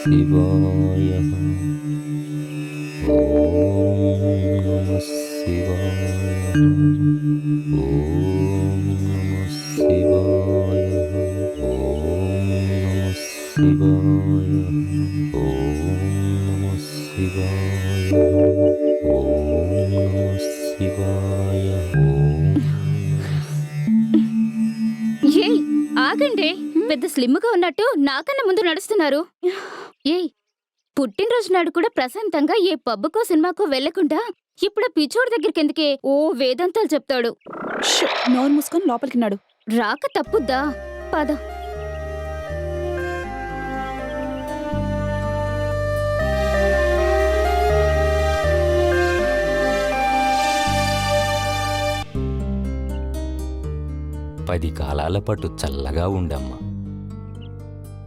శివాయ. ఓం నమః శివాయ. ఓం నమః శివాయ. ఓం నమః శివాయ. ఓం నమః శివాయ. ఓం నమః శివాయ. ఏయ్ ఆగండి, పెద్ద స్లిమ్గా ఉన్నట్టు నాకన్నా ముందు నడుస్తున్నారు. ఏయ్, పుట్టినరోజు నాడు కూడా ప్రశాంతంగా ఏ పబ్బుకో సినిమాకో వెళ్లకుండా ఇప్పుడు పిచ్చోడి దగ్గరికి ఎందుకే ఓ వేదాంతాలు చెప్తాడు. నోరు మూసుకొని లోపలికి నాడు. రాక తప్పుద్దా? పద. పది కాలాల పాటు చల్లగా ఉండమ్మా.